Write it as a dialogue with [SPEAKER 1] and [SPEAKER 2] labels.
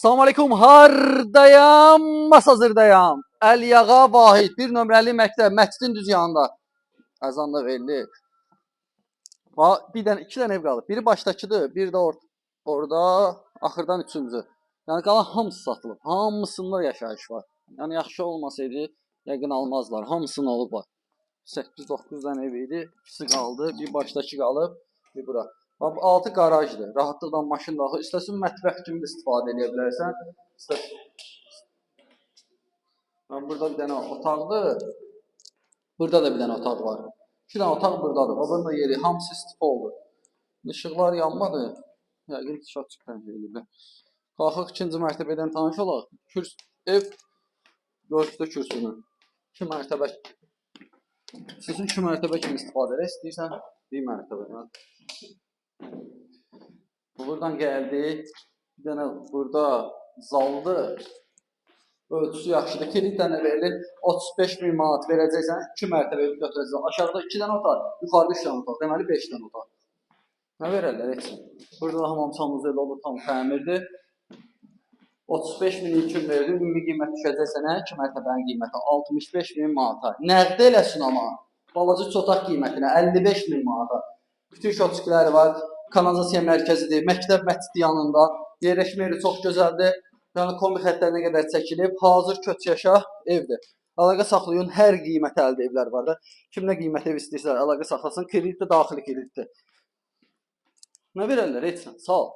[SPEAKER 1] Salam aleykum, hardayam, mas hazırdayam. Əliyağa Vahid, 1 nömrəli məktəb, məscidin düz yanında. Əzan da verilir. İki dənə ev qalıb. Biri başdakıdır, biri də orada, axırdan üçüncü. Yəni qalan hamısı satılıb. Hamısında yaşayış var. Yəni yaxşı olmasaydı, yəqin almazlar. Hamısını olublar. 8-9 dənə ev idi. İkisi qaldı, bir başdakı qalıb, bir bura. Bax, altı qarajdır. Rahatlıqla maşın daxil. İstəsən mətbəx kimi də istifadə edə bilərsən. Burada bir dənə otaqdır. Burada da bir dənə otaq var. 2 dənə otaq buradadır. Babanın da yeri hamısı istifa oldu. İşıqlar yanmadı. Yəqin ki, şat çıxarır eləyiblər. Qalxıq ikinci mərtəbədən tanış olaq. Ev gördükdə kürsünü. 2 mərtəbə. Sizin 2 mərtəbə kimi istifadə edə istəyirsən, 1 mərtəbədən. Buradan gəldi. Bir dənə burada zaldır. Ölçüsü yaxşıdır. Kilit dənə verilir. 35.000 manat verəcəksən, 2 mərtəbə götürəcəksən. Aşağıda 2 dənə otaq, yuxarıda 3 dənə otaq. Deməli 5 dənə otaq. Nə verərlər heç? Burada da hamam sanuzel olur, tam təmirdir. 35.000 üçün verdim. Ümumi qiymət düşəcək sənə 2 mərtəbənin qiyməti 65.000 manata. Nəqd eləsin amma. Balaca otaq qiymətinə 55.000 manata. Bütün şotçuları var. Kanalizasiya mərkəzidir. Məktəb məscid yanında. Yerləşmə yeri çox gözəldir. Yəni kombi xəttlərinə qədər çəkilib, hazır köç yaşa evdir. Əlaqə saxlayın, hər qiymət əldə evlər var da. Kim nə qiymət ev istəyirsə əlaqə saxlasın, kredit də daxili kreditdir. Nə verərlər, heç sən, sağ ol.